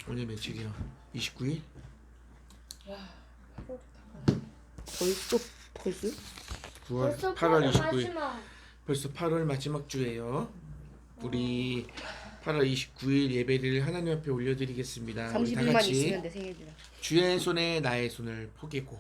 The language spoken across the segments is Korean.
오늘 며칠이야? 29일? 야, 8월이 다가네. 벌써? 9월 8월 29일. 벌써 8월 마지막 주예요. 우리 8월 29일 예배를 하나님 앞에 올려드리겠습니다. 우리 다 30일만 같이 있으면 내 생일이라. 주의 손에 나의 손을 포개고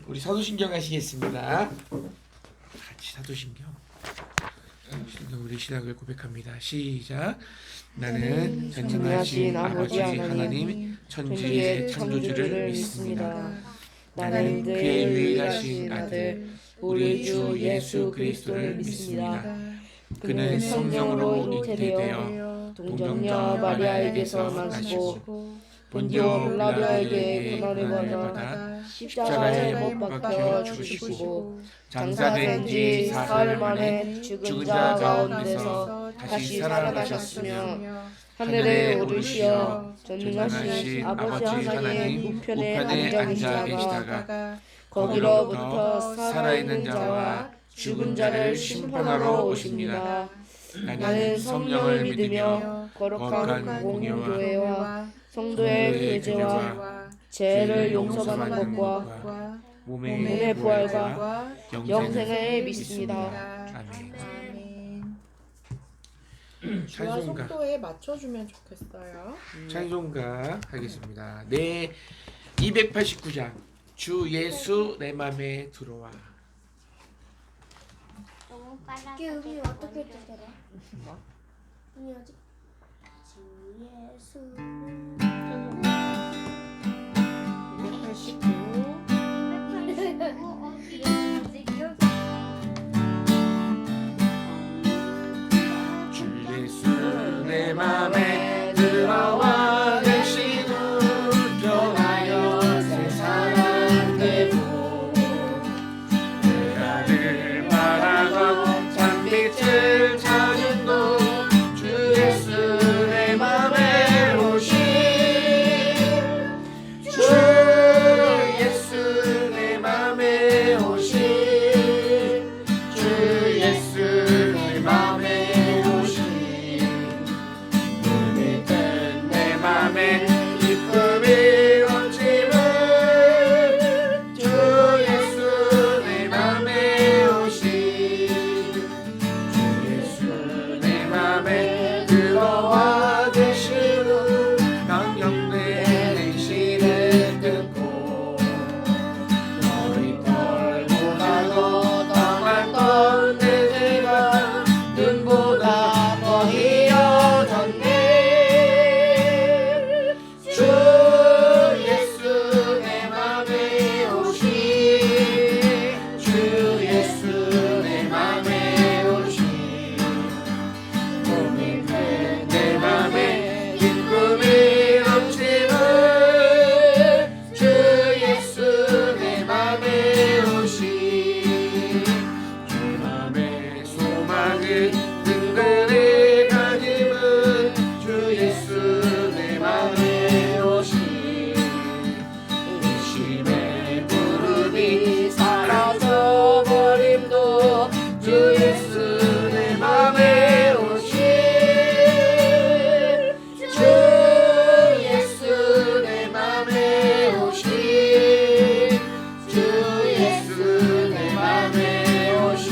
우리 사도신경 하시겠습니다. 같이 사도신경. 우리 신앙을 고백합니다. 시작. 나는 전능하신 아버지 하나님 천지의 창조주를 믿습니다. 나는 그의 유일하신 아들 우리 주 예수 그리스도를 믿습니다. 그는 성령으로 잉태되어 동정녀 마리아에게서 나시고 본디오 빌라도에게 고난을 받아 십자가에 못 박혀 죽으시고 장사된 지 사흘 만에 죽은 자 가운데서 다시 살아나셨으며 하늘에 오르시어 전능하신 아버지 하나님 우편에 앉아 계시다가 거기로부터 살아있는 자와 죽은 자를 심판하러 오십니다. 나는 성령을 믿으며 거룩한 공의와 성도의 교제와 죄를 용서받는 것과 몸의 부활과 영생을 믿습니다. 아멘. 주와 찬송가 속도에 맞춰주면 좋겠어요. 찬송가 하겠습니다. 네, 289장 주 예수 내 맘에 들어와. 너무 빨라서 이게 음이 내가 어떻게 먼저 뜨더라? 뭐? 음이 어디? 주 예수 289. 주 예수 내 맘에 들어와 대신 운전하여 세상 되고 내가 늘 바라던 참빛을 찾은 주 예수 내 맘에 오신 주 예수 내 맘에 든든히 가짐은 주 예수 내 맘에 오시 의심의 무릎이 사라져 버림도 주 예수 내 맘에 오시 주 예수 내 맘에 오시 주 예수 내 맘에 오시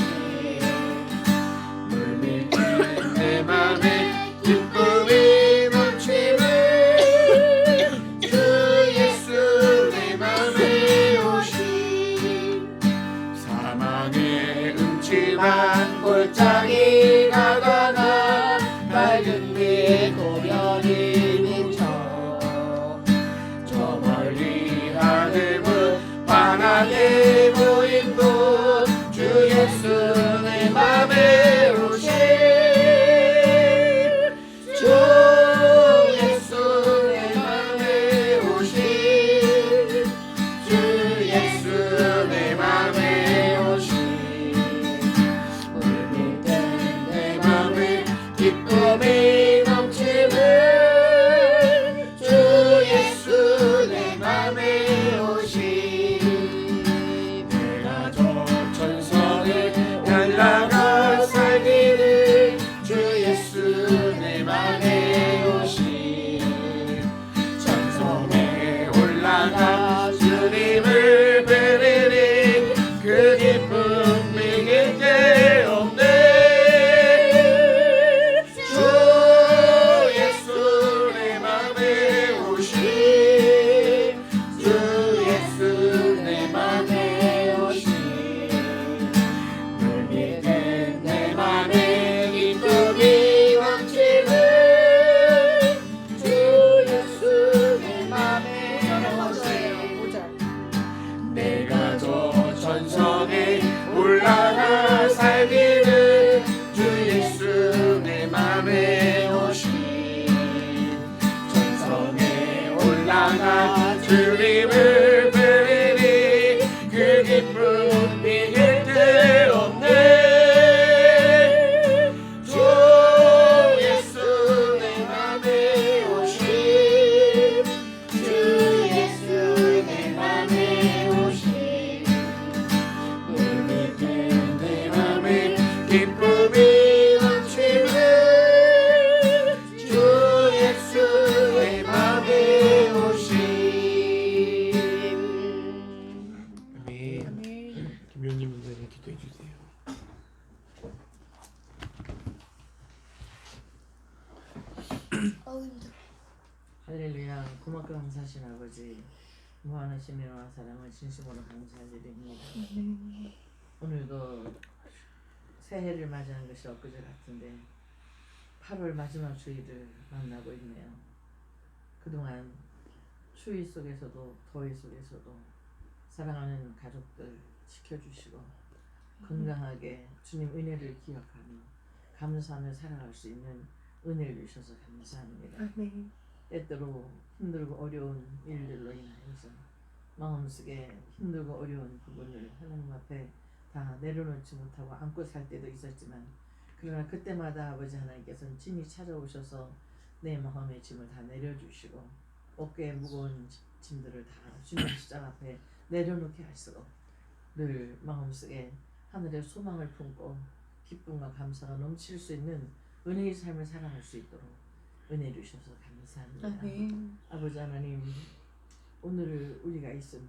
물밀린 내 맘에 기쁨이 넘치는 주 예수 내 맘에 오시 사망의 음침한 골짜기 가다가 맑은 빛 고연히 비쳐 저 멀리 하늘은 환하게 보임도 주 예수 내 맘에 오시 주 예수 내 맘에 오시 주 예수 내 맘에 오시 물밀 내 맘에 기쁨이 넘치는 주 예수 내 맘에 오시 내가 저 천성을 날아가 살기를 주 예수 내 맘에 오시 천성에 올라가 주님을 뵈리니 그 기쁨 이길 데 없네 주 예수 내 맘에 오시 주 예수 내 맘에 오시 늘 믿은 내 맘에 기쁨이 넘치는 주 예수 내 맘에 오시 내가 저 천성에 올라가 살기를 주 예수 내 맘에 오시 천성에 올라가 주님을 뵈리니 그 기쁨 이길 데 없네 주 예수 내 맘에 오시 주 예수 내 맘에 오시 물밀린 내 맘에 기쁨이 넘치는 주 예수 내 맘에 오시 아멘. 아멘. 김용님 목사님 기도해 주세요. 힘들어. 할렐루야. 고맙고 감사하신 아버지, 무한하신 은혜와 사랑을 진심으로 감사드립니다. 오늘도 새해를 맞이하는 것이 엊그제 같은데 8월 마지막 주일을 만나고 있네요. 그동안 추위 속에서도 더위 속에서도 사랑하는 가족들 지켜주시고 건강하게 주님 은혜를 기억하며 감사하며 살아갈 수 있는 은혜를 주셔서 감사합니다. 아멘. 때때로 힘들고 어려운 일들로 인하여서 마음속에 힘들고 어려운 부분을 하나님 앞에 다 내려놓지 못하고 안고 살 때도 있었지만 그러나 그때마다 아버지 하나님께서는 친히 찾아오셔서 내 마음의 짐을 다 내려주시고 어깨에 무거운 짐들을 다 주님 십자가 앞에 내려놓게 하시고 늘 마음속에 하늘의 소망을 품고 기쁨과 감사가 넘칠 수 있는 은혜의 삶을 살아갈 수 있도록 은혜 주셔서 감사합니다. 아멘. 아버지 하나님, 오늘을 우리가 있음이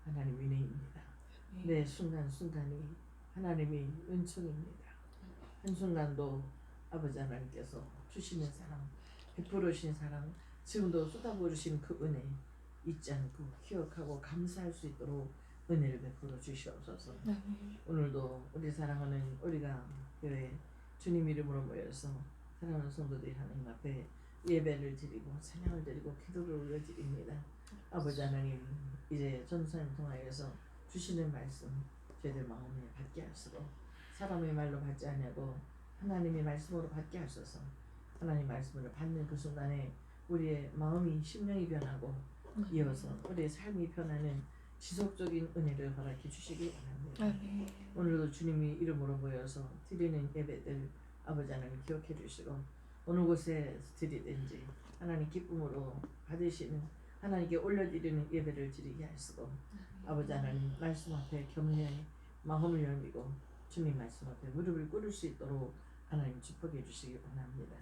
하나님 은혜입니다. 내 순간순간이 하나님의 은총입니다. 한순간도 아버지 하나님께서 주시는 사랑, 베풀어 주신 사랑, 지금도 쏟아부어 주신 그 은혜 잊지 않고 기억하고 감사할 수 있도록 은혜를 베풀어 주시옵소서. 오늘도 우리 사랑하는 우리가 교회 주님 이름으로 모여서 사랑하는 성도들이 하나님 앞에 예배를 드리고 찬양을 드리고 기도를 올려드립니다. 아버지 하나님, 이제 전도사님 통하여서 주시는 말씀 저희들 마음에 받게 하시고 사람의 말로 받지 아니하고 하나님의 말씀으로 받게 하셔서 하나님 말씀을 받는 그 순간에 우리의 마음이 심령이 변하고 이어서 우리의 삶이 변하는 지속적인 은혜를 허락해 주시기 바랍니다. 오늘도 주님의 이름으로 모여서 드리는 예배들 아버지 하나님 기억해 주시고 어느 곳에 드리든지 하나님 기쁨으로 받으시는 하나님께 올려드리는 예배를 드리게 하시고 아버지 하나님 말씀 앞에 겸허히 마음을 열미고 주님 말씀 앞에 무릎을 꿇을 수 있도록 하나님 축복해 주시기 원합니다.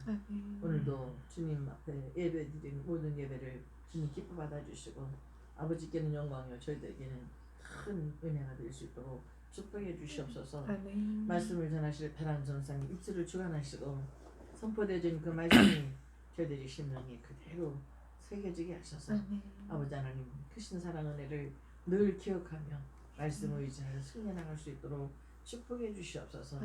오늘도 주님 앞에 예배 드리는 모든 예배를 주님 기뻐 받아주시고 아버지께는 영광이요 저희들에게는 큰 은혜가 될 수 있도록 축복해 주시옵소서. 말씀을 전하실 베란 전사님 입술을 주관하시고 선포되어진 그 말씀이 저희들이 심령에 그대로 새겨지게 하셔서 아버지 하나님 크신 사랑 은혜를 늘 기억하며 말씀을 의지하여 승려나갈 수 있도록 축복해 주시옵소서.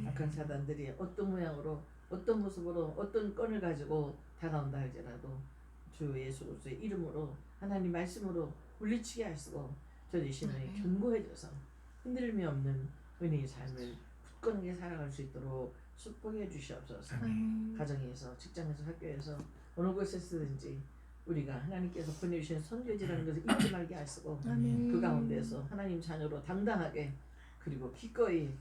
악한 사단들이 어떤 모양으로 어떤 모습으로 어떤 건을 가지고 다가온다 할지라도 주 예수 그리스도의 이름으로 하나님 말씀으로 물리치게 하시고 저희 심령이 견고해져서 흔들림이 없는 은혜의 삶을 굳건하게 살아갈 수 있도록 축복해 주시옵소서. 가정에서 직장에서 학교에서 어느 곳에 쓰든지 우리가 하나님께서 보내주신 선교지라는 것을 잊지 말게 하시고 그 가운데서 하나님 자녀로 당당하게 그리고 기꺼이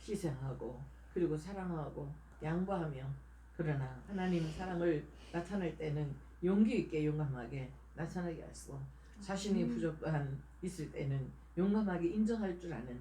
희생하고 그리고 사랑하고 양보하며 그러나 하나님 사랑을 나타낼 때는 용기 있게 용감하게 나타나게 하시고 자신이 부족한 있을 때는 용감하게 인정할 줄 아는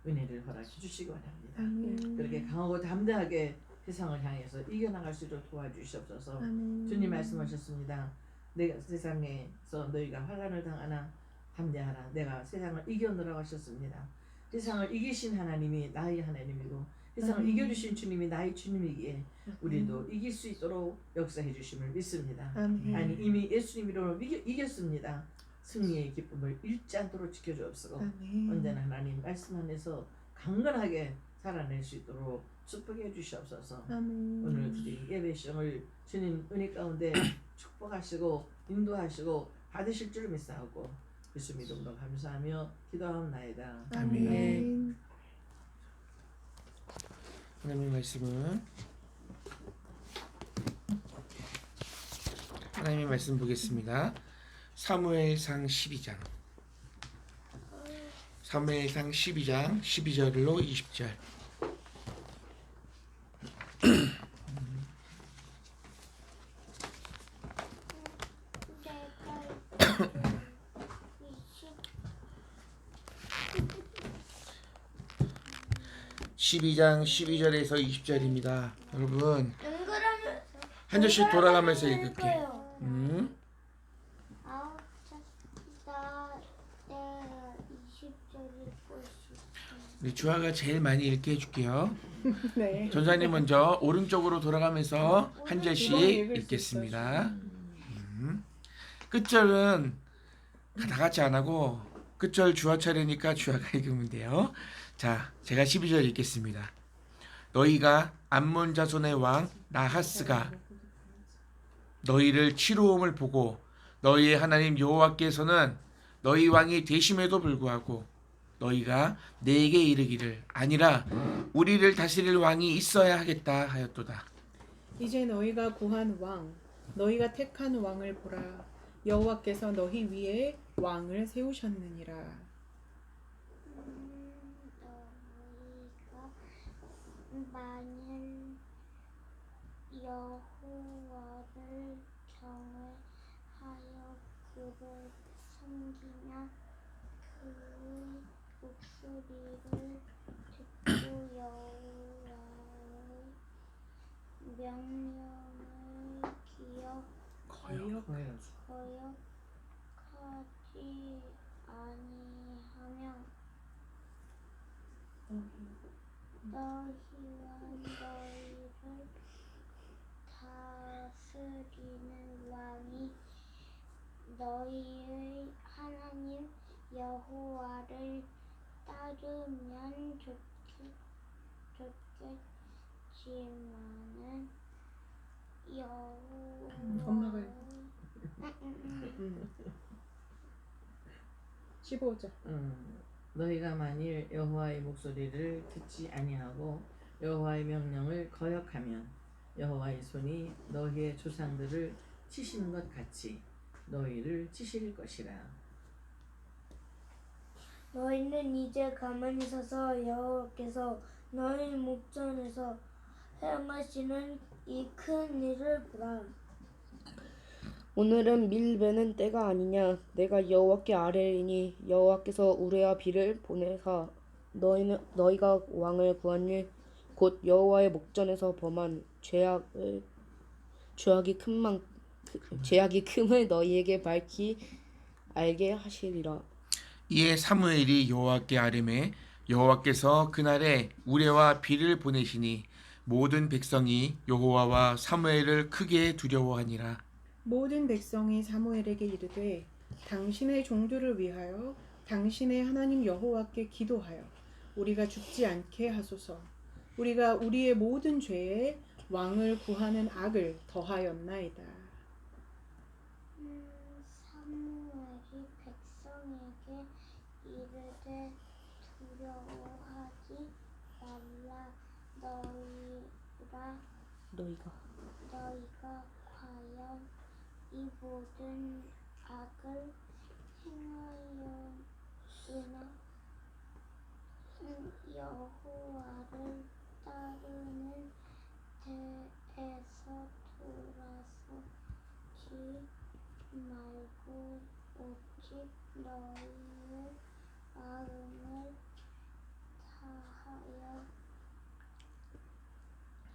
은혜를 허락해 주시기 바랍니다. 그렇게 강하고 담대하게 세상을 향해서 이겨나갈 수 있도록 도와주시옵소서. 주님 말씀하셨습니다. 내가 세상에서 너희가 환난을 당하나 담대하라. 내가 세상을 이겨노라고 하셨습니다. 세상을 이기신 하나님이 나의 하나님이고 세상을 이겨주신 주님이 나의 주님이기에 우리도 이길 수 있도록 역사해 주심을 믿습니다. 아니 이미 예수님 이름으로 이겼습니다. 승리의 기쁨을 잃지 않도록 지켜주옵소서. 언제나 하나님 말씀 안에서 강건하게 살아낼 수 있도록 축복해 주시옵소서. 오늘 드린 예배 시험을 주님 은혜 가운데 축복하시고 인도하시고 받으실 줄 믿사오고 예수 믿음으로 감사하며 기도하옵나이다. 아멘. 하나님의 말씀은 하나님의 말씀 보겠습니다. 사무엘상 12장 12절로 20절. (12장) 12절에서 20절입니다. 여러분 한 절씩 돌아가면서 읽을게요. 우리 주아가 제일 많이 읽게 해줄게요. 네. 전사님 먼저 오른쪽으로 돌아가면서 한 절씩 읽겠습니다. 끝절은 다 같이 안 하고 끝절 주아 차례니까 주아가 읽으면 돼요. 자, 제가 12절 읽겠습니다. 너희가 암몬 자손의 왕 나하스가 너희를 치루음을 보고 너희의 하나님 여호와께서는 너희 왕이 되심에도 불구하고 너희가 내게 이르기를 아니라 우리를 다스릴 왕이 있어야 하겠다 하였도다. 이제 너희가 구한 왕, 너희가 택한 왕을 보라. 여호와께서 너희 위에 왕을 세우셨느니라. 너희가 만일 여호와를 경외하여 그를 섬기며 그의 목소리를 듣고 여호와의 명령을 거역하지 아니하며 너희와 너희를 다스리는 왕이 너희의 하나님 여호와를 따르면 좋겠지만은 엄마가 15절. 너희가 만일 여호와의 목소리를 듣지 아니하고 여호와의 명령을 거역하면 여호와의 손이 너희의 조상들을 치시는 것 같이 너희를 치실 것이라. 너희는 이제 가만히 서서 여호와께서 너희 목전에서 행하시는 이 큰 일을 보라. 오늘은 밀베는 때가 아니냐. 내가 여호와께 아뢰리니 여호와께서 우레와 비를 보내사 너희가 왕을 구한 일 곧 여호와의 목전에서 범한 죄악이 큼을 너희에게 밝히 알게 하시리라. 이에 사무엘이 여호와께 아뢰매 여호와께서 그날에 우레와 비를 보내시니 모든 백성이 여호와와 사무엘을 크게 두려워하니라. 모든 백성이 사무엘에게 이르되 당신의 종들을 위하여 당신의 하나님 여호와께 기도하여 우리가 죽지 않게 하소서. 우리가 우리의 모든 죄에 왕을 구하는 악을 더하였나이다. 사무엘이 백성에게 이르되 두려워하지 말라. 너희가 과연 이 모든 악을 행하였으나 여호와를 따르는 데에서 돌아서지 말고 오직 너희의 마음을 다하여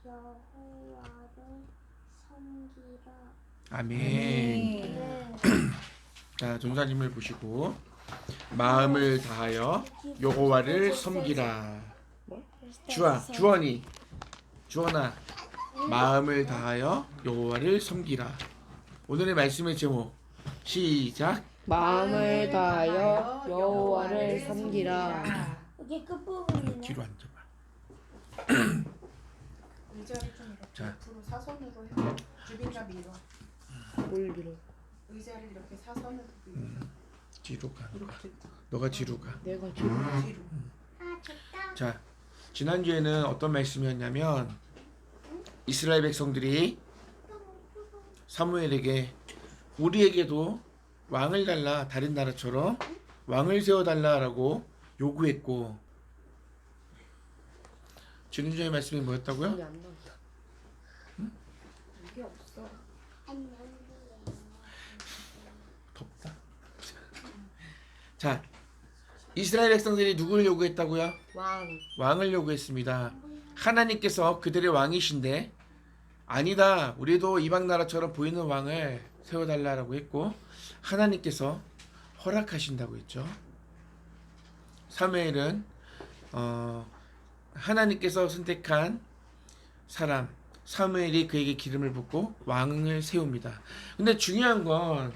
여호와를 섬기라. 아멘. 네. 자, 전사님을 보시고 마음을 다하여 여호와를 섬기라. 주원아 마음을 다하여 여호와를 섬기라. 오늘의 말씀의 제목 시작. 마음을 다하여 여호와를 섬기라. 이게 끝부분이네. 뒤로 앉아봐. 의자를 좀 이렇게 자. 앞으로 사선으로 해. 주빈가 밀어. 뭘 밀어? 의자를 이렇게 사선으로 밀어. 뒤로 가. 이렇게 너가 뒤로 가. 내가 지금 뒤로. 아 됐다. 자, 지난주에는 어떤 말씀이었냐면 이스라엘 백성들이 사무엘에게 우리에게도 왕을 달라, 다른 나라처럼 왕을 세워달라라고 요구했고, 지난주의 말씀이 뭐였다고요? 기억이 안 난다. 이게 없어. 안녕. 덥다. 자, 이스라엘 백성들이 누구를 요구했다고요? 왕을 요구했습니다. 하나님께서 그들의 왕이신데 아니다, 우리도 이방 나라처럼 보이는 왕을 세워달라고 했고 하나님께서 허락하신다고 했죠. 사무엘은 하나님께서 선택한 사람 사무엘이 그에게 기름을 붓고 왕을 세웁니다. 근데 중요한 건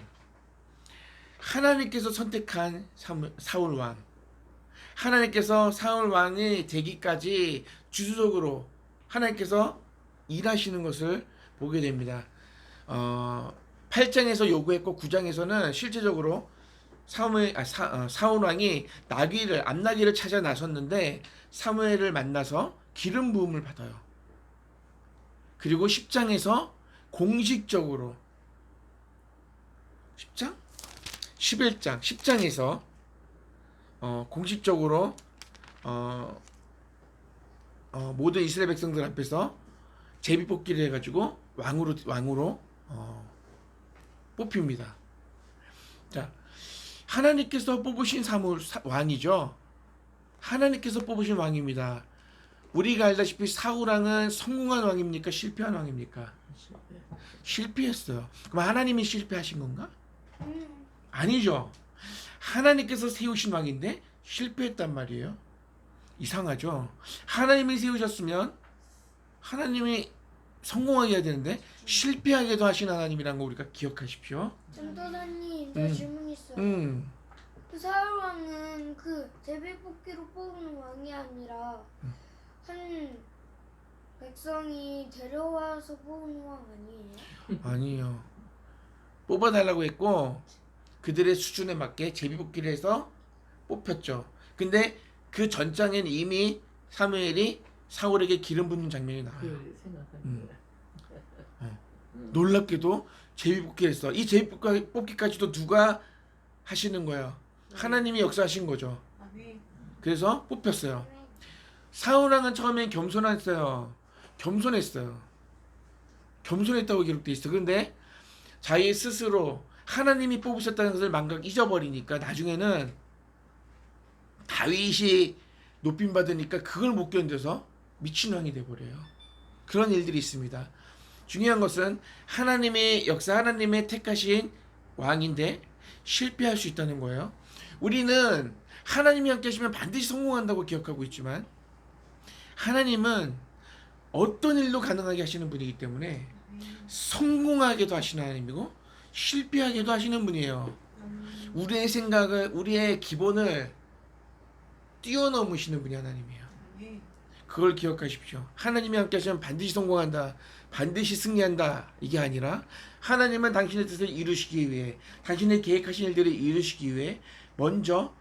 하나님께서 선택한 사울 왕, 하나님께서 사울 왕이 되기까지 주도적으로 하나님께서 일하시는 것을 보게 됩니다. 8장에서 요구했고 9장에서는 실제적으로 사울 왕이 암나귀를 찾아 나섰는데 사무엘을 만나서 기름 부음을 받아요. 그리고 10장에서 공식적으로 10장? 11장, 10장에서 공식적으로 모든 이스라엘 백성들 앞에서 제비뽑기를 해가지고 왕으로 뽑힙니다. 자, 하나님께서 뽑으신 왕이죠. 하나님께서 뽑으신 왕입니다. 우리가 알다시피 사울 왕은 성공한 왕입니까? 실패한 왕입니까? 실패했어요. 그럼 하나님이 실패하신 건가? 아니죠. 하나님께서 세우신 왕인데 실패했단 말이에요. 이상하죠. 하나님이 세우셨으면 하나님이 성공하게 해야 되는데 실패하게도 하신 하나님이라는 거 우리가 기억하십시오. 전도사님, 저 질문 있어요. 그 사울 왕은 그 제비뽑기로 뽑은 왕이 아니라 한 백성이 데려와서 뽑은 왕 아니에요? 아니요. 뽑아달라고 했고 그들의 수준에 맞게 제비뽑기를 해서 뽑혔죠. 근데 그 전장엔 이미 사무엘이 사울에게 기름 붓는 장면이 나와요. 그 생각하는 거야. 놀랍게도 제비뽑기를 했어. 이 제비뽑기까지도 누가 하시는 거예요? 하나님이 역사하신 거죠. 아멘. 그래서 뽑혔어요. 사울 왕은 처음엔 겸손했어요. 겸손했어요. 겸손했다고 기록되어 있어. 그런데 자기 스스로 하나님이 뽑으셨다는 것을 망각 잊어버리니까 나중에는 다윗이 높임 받으니까 그걸 못 견뎌서 미친 왕이 돼버려요. 그런 일들이 있습니다. 중요한 것은 하나님의 역사, 하나님의 택하신 왕인데 실패할 수 있다는 거예요. 우리는 하나님이 함께 하시면 반드시 성공한다고 기억하고 있지만 하나님은 어떤 일도 가능하게 하시는 분이기 때문에 성공하게도 하시는 하나님이고 실패하게도 하시는 분이에요. 우리의 생각을, 우리의 기본을 뛰어넘으시는 분이 하나님이에요. 그걸 기억하십시오. 하나님이 함께 하시면 반드시 성공한다, 반드시 승리한다, 이게 아니라 하나님은 당신의 뜻을 이루시기 위해, 당신의 계획하신 일들을 이루시기 위해 먼저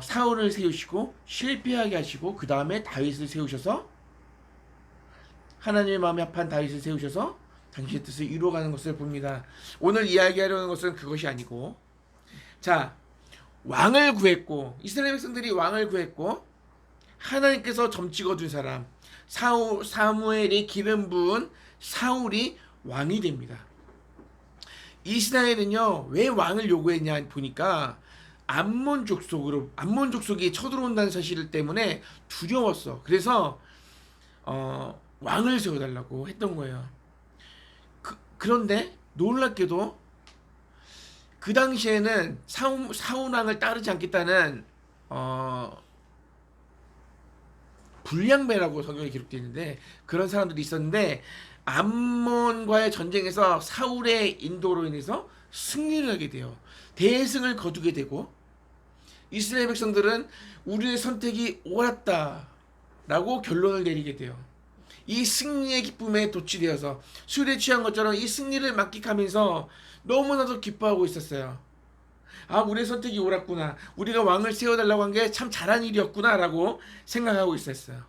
사울을 세우시고 실패하게 하시고 그 다음에 다윗을 세우셔서, 하나님의 마음에 합한 다윗을 세우셔서 당신의 뜻을 이루어가는 것을 봅니다. 오늘 이야기하려는 것은 그것이 아니고, 자, 왕을 구했고, 이스라엘 백성들이 왕을 구했고, 하나님께서 점 찍어준 사람, 사무엘이 기름 부은 사울이 왕이 됩니다. 이스라엘은요, 왜 왕을 요구했냐 보니까 암몬 족속이 쳐들어온다는 사실 때문에 두려웠어. 그래서 왕을 세워달라고 했던 거예요. 그런데 놀랍게도 그 당시에는 사울 왕을 따르지 않겠다는 불량배라고 성경에 기록되어 있는데 그런 사람들이 있었는데, 암몬과의 전쟁에서 사울의 인도로 인해서 승리를 하게 돼요. 대승을 거두게 되고 이스라엘 백성들은 우리의 선택이 옳았다라고 결론을 내리게 돼요. 이 승리의 기쁨에 도취되어서 술에 취한 것처럼 이 승리를 만끽하면서 너무나도 기뻐하고 있었어요. 아, 우리의 선택이 옳았구나, 우리가 왕을 세워달라고 한 게 참 잘한 일이었구나 라고 생각하고 있었어요.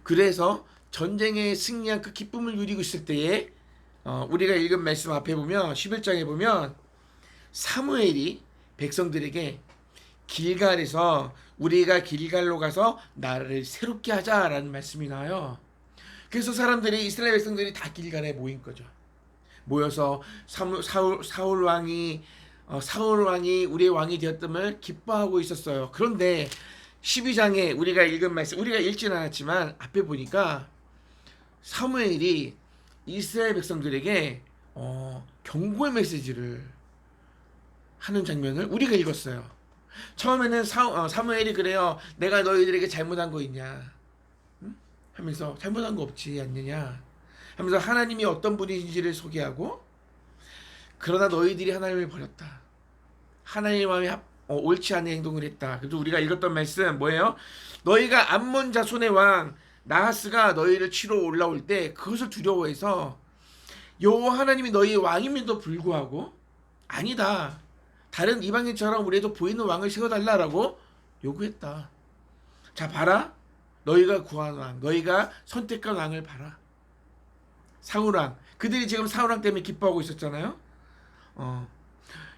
그래서 전쟁에 승리한 그 기쁨을 누리고 있을 때에 우리가 읽은 말씀 앞에 보면 11장에 보면 사무엘이 백성들에게 길갈에서 우리가 길갈로 가서 나라를 새롭게 하자라는 말씀이 나와요. 그래서 사람들이, 이스라엘 백성들이 다 길갈에 모인 거죠. 모여서 사울 왕이 우리의 왕이 되었음을 기뻐하고 있었어요. 그런데 12장에 우리가 읽은 말씀, 우리가 읽지는 않았지만 앞에 보니까 사무엘이 이스라엘 백성들에게 경고의 메시지를 하는 장면을 우리가 읽었어요. 처음에는 사무엘이 그래요. 내가 너희들에게 잘못한 거 있냐? 응? 하면서 잘못한 거 없지 않느냐? 하면서 하나님이 어떤 분이신지를 소개하고, 그러나 너희들이 하나님을 버렸다, 하나님의 마음에 옳지 않은 행동을 했다. 그래서 우리가 읽었던 말씀 뭐예요? 너희가 암몬 자손의 왕 나하스가 너희를 치러 올라올 때 그것을 두려워해서 여호와 하나님이 너희의 왕임에도 불구하고 아니다, 다른 이방인처럼 우리에도 보이는 왕을 세워달라라고 요구했다. 자, 봐라, 너희가 구한 왕, 너희가 선택한 왕을 봐라. 사울왕, 그들이 지금 사울왕 때문에 기뻐하고 있었잖아요.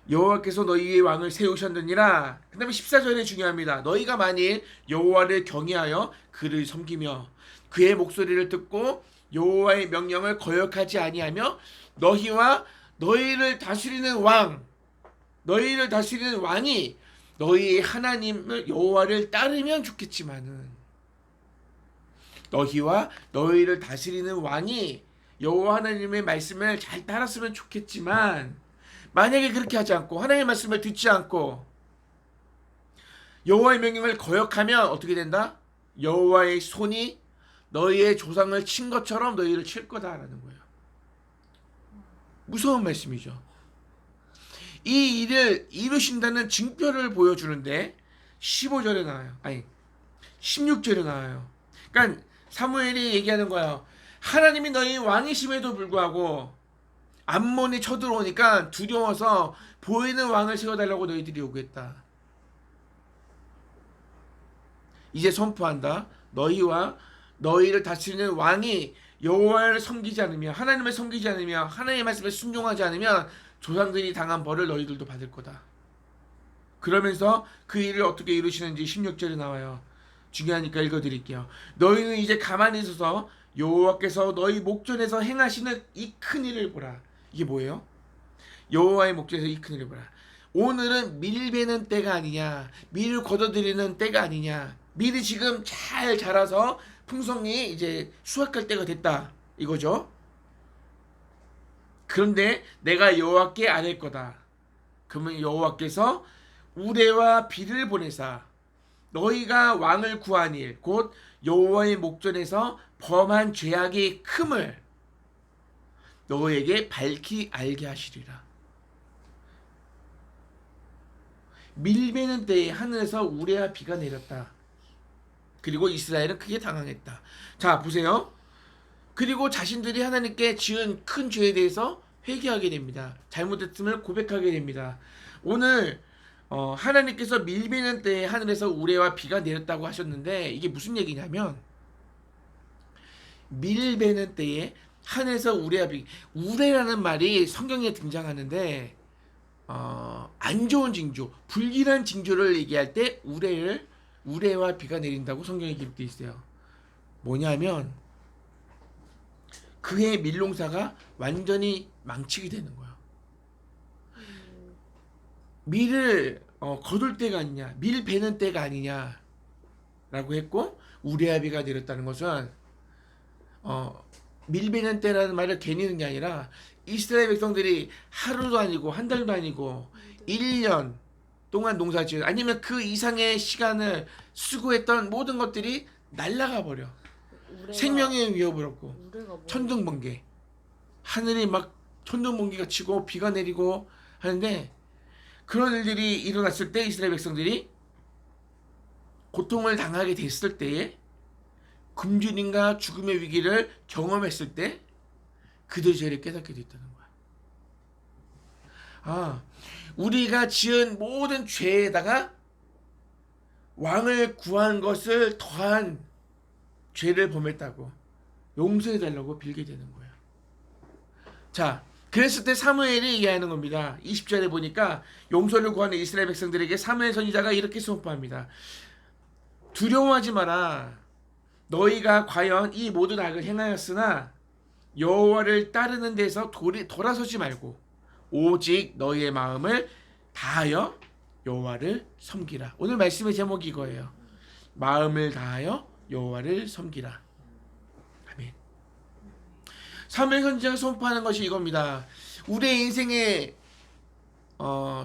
여호와께서 너희의 왕을 세우셨느니라. 그 다음에 14절에 중요합니다. 너희가 만일 여호와를 경외하여 그를 섬기며 그의 목소리를 듣고 여호와의 명령을 거역하지 아니하며 너희와 너희를 다스리는 왕이 너희의 하나님을 여호와를 따르면 좋겠지만은, 너희와 너희를 다스리는 왕이 여호와 하나님의 말씀을 잘 따랐으면 좋겠지만, 만약에 그렇게 하지 않고 하나님의 말씀을 듣지 않고 여호와의 명령을 거역하면 어떻게 된다? 여호와의 손이 너희의 조상을 친 것처럼 너희를 칠 거다라는 거예요. 무서운 말씀이죠. 이 일을 이루신다는 징표를 보여주는데 15절에 나와요. 아니 16절에 나와요. 그러니까 사무엘이 얘기하는 거예요. 하나님이 너희 왕이심에도 불구하고 암몬이 쳐들어오니까 두려워서 보이는 왕을 세워달라고 너희들이 요구했다. 이제 선포한다. 너희와 너희를 다스리는 왕이 여호와를 섬기지 않으며 하나님을 섬기지 않으며 하나님의 말씀에 순종하지 않으면 조상들이 당한 벌을 너희들도 받을 거다. 그러면서 그 일을 어떻게 이루시는지 16절에 나와요. 중요하니까 읽어드릴게요. 너희는 이제 가만히 있어서 여호와께서 너희 목전에서 행하시는 이 큰 일을 보라. 이게 뭐예요? 여호와의 목전에서 이 큰 일을 보라. 오늘은 밀 베는 때가 아니냐, 밀을 걷어들이는 때가 아니냐, 밀이 지금 잘 자라서 풍성히 이제 수확할 때가 됐다 이거죠. 그런데 내가 여호와께 아뢰 거다. 그러면 여호와께서 우레와 비를 보내사 너희가 왕을 구한 일, 곧 여호와의 목전에서 범한 죄악의 큼을 너희에게 밝히 알게 하시리라. 밀 베는 때에 하늘에서 우레와 비가 내렸다. 그리고 이스라엘은 크게 당황했다. 자, 보세요. 그리고 자신들이 하나님께 지은 큰 죄에 대해서 회개하게 됩니다. 잘못했음을 고백하게 됩니다. 오늘 하나님께서 밀 베는 때에 하늘에서 우레와 비가 내렸다고 하셨는데 이게 무슨 얘기냐면 밀 베는 때에 하늘에서 우레와 비, 우레라는 말이 성경에 등장하는데 안 좋은 징조, 불길한 징조를 얘기할 때 우레와 비가 내린다고 성경에 기록되어 있어요. 뭐냐면 그의 밀농사가 완전히 망치게 되는 거야. 밀을 거둘 때가 아니냐, 밀 베는 때가 아니냐 라고 했고, 우레와 비가 내렸다는 것은 밀 베는 때라는 말을 괜히 넣은 게 아니라 이스라엘 백성들이 하루도 아니고 한 달도 아니고 1년 동안 농사지은, 아니면 그 이상의 시간을 수고했던 모든 것들이 날아가 버려. 생명의 위협을 얻고 천둥번개, 하늘이 막 천둥번개가 치고 비가 내리고 하는데, 그런 일들이 일어났을 때 이스라엘 백성들이 고통을 당하게 됐을 때에, 굶주림과 죽음의 위기를 경험했을 때 그들의 죄를 깨닫게 됐다는 거야. 우리가 지은 모든 죄에다가 왕을 구한 것을 더한 죄를 범했다고 용서해달라고 빌게 되는 거야. 자, 그랬을 때 사무엘이 얘기하는 겁니다. 20절에 보니까 용서를 구하는 이스라엘 백성들에게 사무엘 선지자가 이렇게 선포합니다. 두려워하지 마라. 너희가 과연 이 모든 악을 행하였으나 여호와를 따르는 데서 돌아서지 말고 오직 너희의 마음을 다하여 여호와를 섬기라. 오늘 말씀의 제목이 이거예요. 마음을 다하여 여호와를 섬기라. 아멘. 사무엘 선지자가 선포하는 것이 이겁니다. 우리의 인생에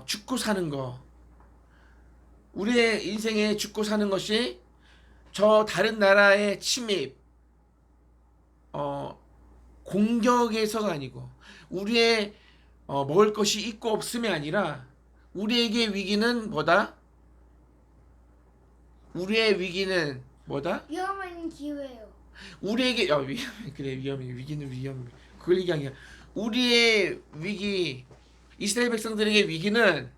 죽고 사는 거, 우리의 인생에 죽고 사는 것이 저 다른 나라의 침입, 공격에서가 아니고, 우리의 먹을 것이 있고 없음이 아니라, 우리에게 위기는 뭐다? 우리의 위기는 뭐다? 위험한 기회요. 우리에게 그래, 위험해. 위기는 위험. 그걸 얘기한 게, 우리의 위기, 이스라엘 백성들에게 위기는,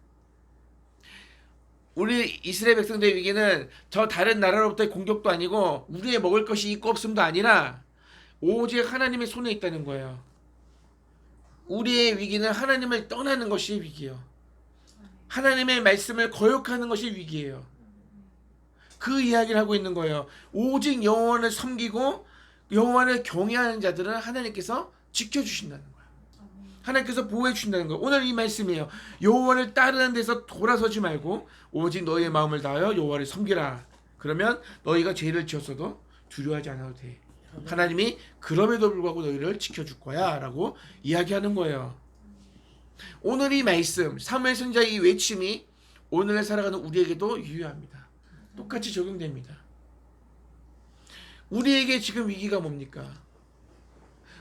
우리 이스라엘 백성들의 위기는 저 다른 나라로부터의 공격도 아니고 우리의 먹을 것이 있고 없음도 아니라 오직 하나님의 손에 있다는 거예요. 우리의 위기는 하나님을 떠나는 것이 위기예요. 하나님의 말씀을 거역하는 것이 위기예요. 그 이야기를 하고 있는 거예요. 오직 여호와를 섬기고 여호와를 경외하는 자들은 하나님께서 지켜주신다는 거예요. 하나님께서 보호해 주신다는 거예요. 오늘 이 말씀이에요. 여호와를 따르는 데서 돌아서지 말고 오직 너희의 마음을 다하여 여호와를 섬기라. 그러면 너희가 죄를 지었어도 두려워하지 않아도 돼. 하나님이 그럼에도 불구하고 너희를 지켜줄 거야 라고 이야기하는 거예요. 오늘 이 말씀, 사무엘 선지자의 이 외침이 오늘날 살아가는 우리에게도 유효합니다. 똑같이 적용됩니다. 우리에게 지금 위기가 뭡니까?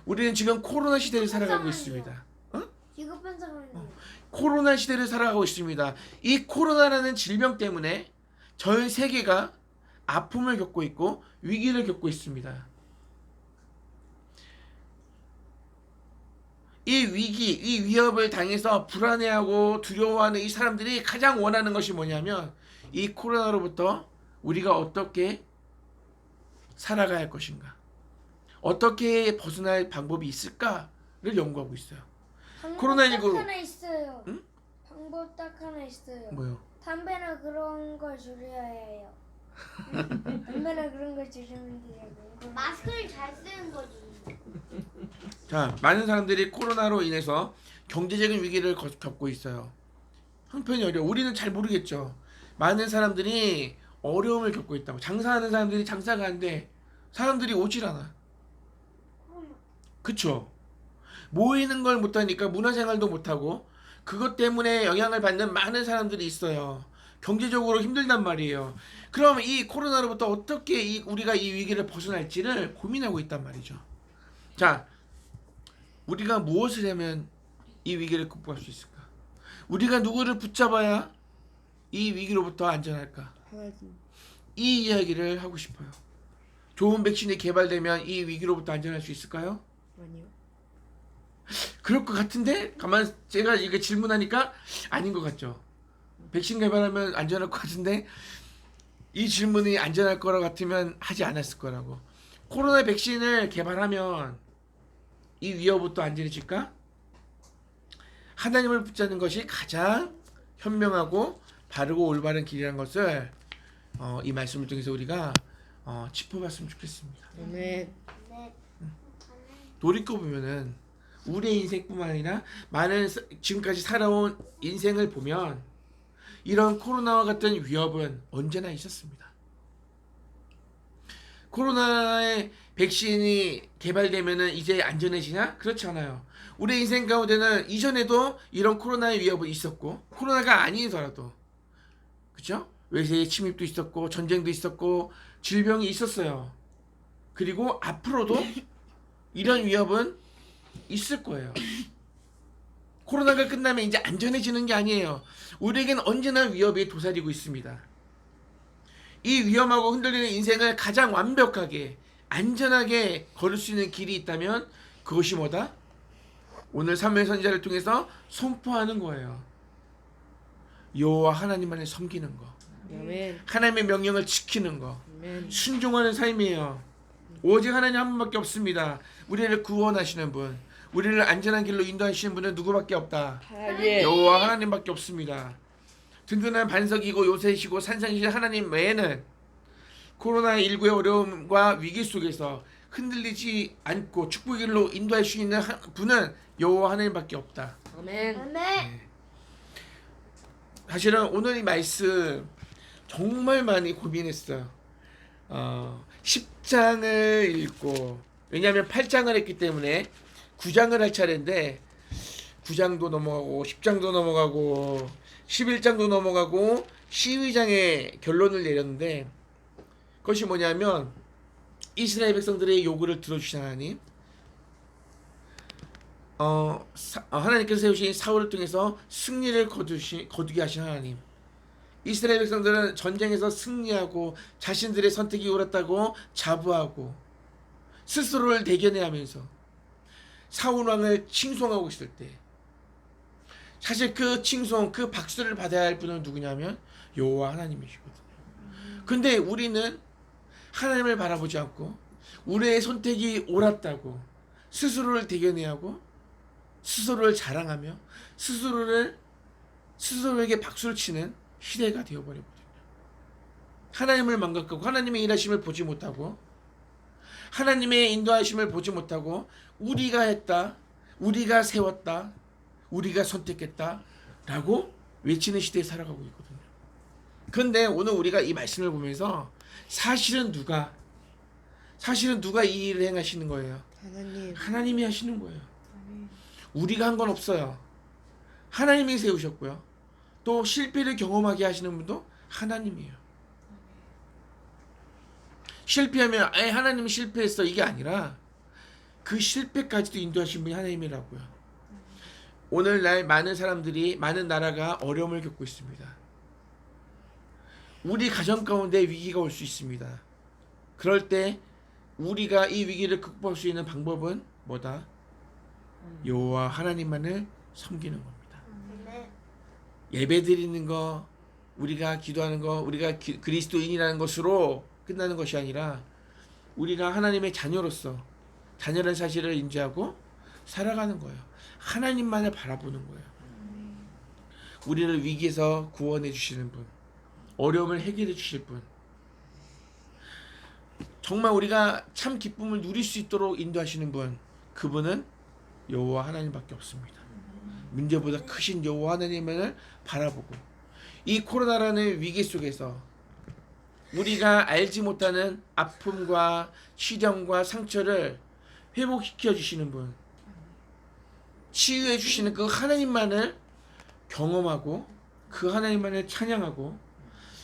우리는 지금 코로나 시대를 살아가고 있습니다. 기급한 상황이에요. 코로나 시대를 살아가고 있습니다. 이 코로나라는 질병 때문에 전 세계가 아픔을 겪고 있고 위기를 겪고 있습니다. 이 위기, 이 위협을 당해서 불안해하고 두려워하는 이 사람들이 가장 원하는 것이 뭐냐면, 이 코로나로부터 우리가 어떻게 살아가야 할 것인가, 어떻게 벗어날 방법이 있을까를 연구하고 있어요. 코로나19 딱 하나 있어요. 응? 방법 딱 하나 있어요. 뭐요? 담배나 그런 걸 줄여야 해요. 얼마나 그런 걸 주시면 되냐고. 마스크를 잘 쓰는 거지. 자, 많은 사람들이 코로나로 인해서 경제적인 위기를 겪고 있어요. 형편이 어려워. 우리는 잘 모르겠죠. 많은 사람들이 어려움을 겪고 있다고. 장사하는 사람들이 장사가 안 돼. 사람들이 오질 않아. 그쵸? 모이는 걸 못하니까 문화생활도 못하고 그것 때문에 영향을 받는 많은 사람들이 있어요. 경제적으로 힘들단 말이에요. 그럼 이 코로나로부터 어떻게 우리가 이 위기를 벗어날지를 고민하고 있단 말이죠. 자, 우리가 무엇을 하면 이 위기를 극복할 수 있을까? 우리가 누구를 붙잡아야 이 위기로부터 안전할까? 하나님. 이 이야기를 하고 싶어요. 좋은 백신이 개발되면 이 위기로부터 안전할 수 있을까요? 아니요. 그럴 것 같은데 가만 제가 이게 질문하니까 아닌 것 같죠. 백신 개발하면 안전할 것 같은데 이 질문이 안전할 거라 같으면 하지 않았을 거라고. 코로나 백신을 개발하면 이 위협부터 안전해질까? 하나님을 붙잡는 것이 가장 현명하고 바르고 올바른 길이라는 것을 이 말씀을 통해서 우리가 짚어봤으면 좋겠습니다. 아멘. 네. 돌이켜보면은 우리의 인생뿐만 아니라 많은 지금까지 살아온 인생을 보면 이런 코로나와 같은 위협은 언제나 있었습니다. 코로나의 백신이 개발되면은 이제 안전해지냐? 그렇지 않아요. 우리 인생 가운데는 이전에도 이런 코로나의 위협은 있었고 코로나가 아니더라도 그렇죠? 외세의 침입도 있었고 전쟁도 있었고 질병이 있었어요. 그리고 앞으로도 이런 위협은 있을 거예요. 코로나가 끝나면 이제 안전해지는 게 아니에요. 우리에겐 언제나 위협이 도사리고 있습니다. 이 위험하고 흔들리는 인생을 가장 완벽하게 안전하게 걸을 수 있는 길이 있다면 그것이 뭐다? 오늘 사무엘 선지자를 통해서 선포하는 거예요. 여호와 하나님만을 섬기는 거, 아멘. 하나님의 명령을 지키는 거, 아멘. 순종하는 삶이에요. 오직 하나님 한 분밖에 없습니다. 우리를 구원하시는 분, 우리를 안전한 길로 인도하시는 분은 누구밖에 없다. 하나님. 여호와 하나님밖에 없습니다. 든든한 반석이고 요새이시고 산상이신 하나님 외에는 코로나19의 어려움과 위기 속에서 흔들리지 않고 축복의 길로 인도할 수 있는 분은 여호와 하나님밖에 없다. 아멘. 네. 사실은 오늘 이 말씀 정말 많이 고민했어요. 10장을 읽고 왜냐하면 8장을 했기 때문에 9장을 할 차례인데 9장도 넘어가고 10장도 넘어가고 11장도 넘어가고 12장에 결론을 내렸는데 그것이 뭐냐면 이스라엘 백성들의 요구를 들어주신 하나님, 하나님께서 세우신 사울을 통해서 승리를 거두게 하신 하나님, 이스라엘 백성들은 전쟁에서 승리하고 자신들의 선택이 옳았다고 자부하고 스스로를 대견해하면서 사울 왕을 칭송하고 있을 때 사실 그 칭송, 그 박수를 받아야 할 분은 누구냐면 여호와 하나님이시거든요. 근데 우리는 하나님을 바라보지 않고 우리의 선택이 옳았다고 스스로를 대견해하고 스스로를 자랑하며 스스로에게 박수를 치는 시대가 되어버렸거든요. 하나님을 망각하고 하나님의 일하심을 보지 못하고 하나님의 인도하심을 보지 못하고 우리가 했다, 우리가 세웠다, 우리가 선택했다 라고 외치는 시대에 살아가고 있거든요. 그런데 오늘 우리가 이 말씀을 보면서 사실은 누가 이 일을 행하시는 거예요? 하나님. 하나님이 하시는 거예요. 우리가 한 건 없어요. 하나님이 세우셨고요. 또 실패를 경험하게 하시는 분도 하나님이에요. 실패하면 하나님이 실패했어 이게 아니라 그 실패까지도 인도하신 분이 하나님이라고요. 오늘날 많은 사람들이 많은 나라가 어려움을 겪고 있습니다. 우리 가정 가운데 위기가 올 수 있습니다. 그럴 때 우리가 이 위기를 극복할 수 있는 방법은 뭐다? 여호와 하나님만을 섬기는 겁니다. 네. 예배 드리는 거, 우리가 기도하는 거, 우리가 그리스도인이라는 것으로 끝나는 것이 아니라 우리가 하나님의 자녀로서 자녀라는 사실을 인지하고 살아가는 거예요. 하나님만을 바라보는 거예요. 우리를 위기에서 구원해 주시는 분, 어려움을 해결해 주실 분, 정말 우리가 참 기쁨을 누릴 수 있도록 인도하시는 분, 그분은 여호와 하나님밖에 없습니다. 문제보다 크신 여호와 하나님을 바라보고 이 코로나라는 위기 속에서 우리가 알지 못하는 아픔과 시련과 상처를 회복시켜 주시는 분, 치유해 주시는 그 하나님만을 경험하고 그 하나님만을 찬양하고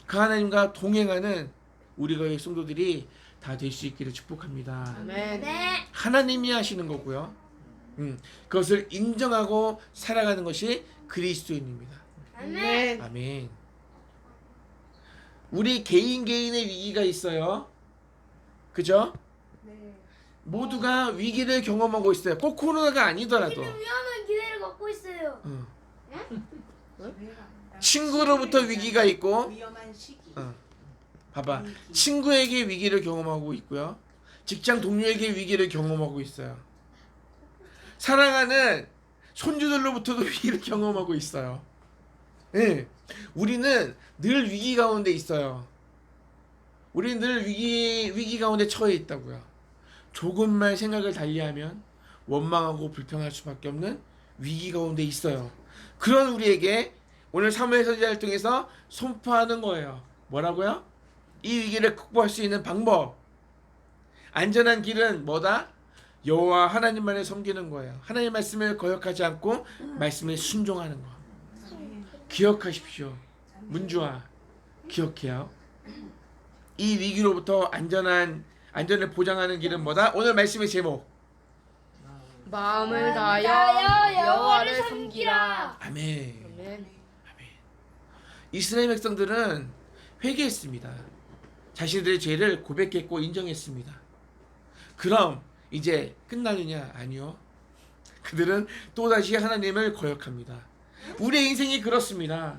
그 하나님과 동행하는 우리가 성도들이 다 될 수 있기를 축복합니다. 아멘. 네. 하나님이 하시는 거고요. 그것을 인정하고 살아가는 것이 그리스도인입니다. 아멘. 아멘. 우리 개인의 위기가 있어요. 그죠? 네. 모두가 위기를 경험하고 있어요. 꼭 코로나가 아니더라도. 위험한 기회를 갖고 있어요. 친구로부터 위기가 있고, 위험한 시기. 봐봐. 친구에게 위기를 경험하고 있고요. 직장 동료에게 위기를 경험하고 있어요. 사랑하는 손주들로부터도 위기를 경험하고 있어요. 예. 우리는 늘 위기 가운데 있어요. 우리는 늘 위기 가운데 처해 있다고요. 조금만 생각을 달리하면 원망하고 불평할 수밖에 없는 위기 가운데 있어요. 그런 우리에게 오늘 사무엘 선지자를 통해서 선포하는 거예요. 뭐라고요? 이 위기를 극복할 수 있는 방법. 안전한 길은 뭐다? 여호와 하나님만을 섬기는 거예요. 하나님의 말씀을 거역하지 않고 말씀에 순종하는 거. 기억하십시오. 문주아, 기억해요. 이 위기로부터 안전을 보장하는 길은 뭐다? 오늘 말씀의 제목. 마음을 다하여 여호와를 섬기라. 아멘. 아멘. 이스라엘 백성들은 회개했습니다. 자신들의 죄를 고백했고 인정했습니다. 그럼 이제 끝나느냐? 아니요. 그들은 또다시 하나님을 거역합니다. 우리의 인생이 그렇습니다.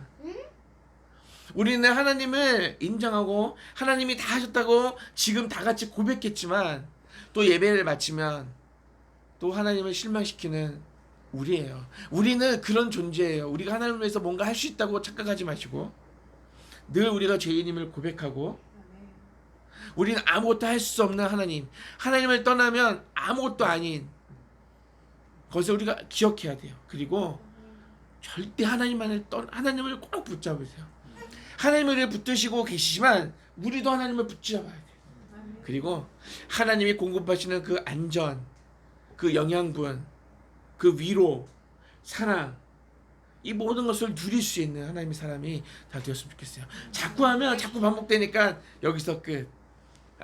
우리는 하나님을 인정하고 하나님이 다 하셨다고 지금 다 같이 고백했지만 또 예배를 마치면 또 하나님을 실망시키는 우리예요. 우리는 그런 존재예요. 우리가 하나님을 위해서 뭔가 할 수 있다고 착각하지 마시고 늘 우리가 죄인임을 고백하고 우리는 아무것도 할 수 없는 하나님을 떠나면 아무것도 아닌 그것을 우리가 기억해야 돼요. 그리고 절대 하나님을 꼭 붙잡으세요. 하나님을 붙드시고 계시지만 우리도 하나님을 붙잡아야 돼요. 그리고 하나님이 공급하시는 그 안전, 그 영양분, 그 위로, 사랑, 이 모든 것을 누릴 수 있는 하나님의 사람이 다 되었으면 좋겠어요. 자꾸 하면 자꾸 반복되니까 여기서 끝.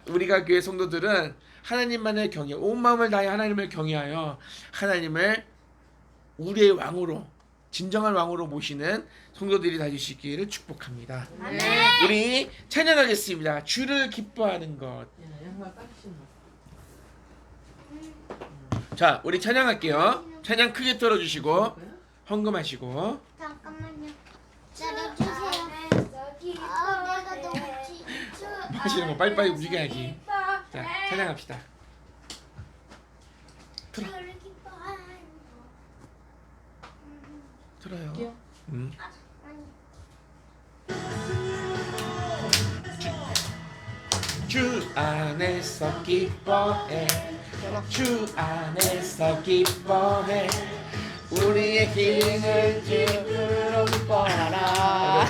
우리가 교회 성도들은 하나님만을 경외, 온 마음을 다해 하나님을 경외하여 하나님을 우리의 왕으로, 진정한 왕으로 모시는 성도들이 다 되시기를 축복합니다. 아멘. 우리 찬양하겠습니다. 주를 기뻐하는 것. 양말 딱 신어. 자, 우리 찬양할게요. 찬양 크게 들어주시고 헌금하시고. 잠깐만요. 기다려주세요. 내가 너무 하시는 거 빨리빨리 움직여야지. 자, 찬양합시다. 틀어. 틀어요. 주 안에서 기뻐해. 주 안에서 기뻐해. 우리의 힘을 주로 기뻐하라.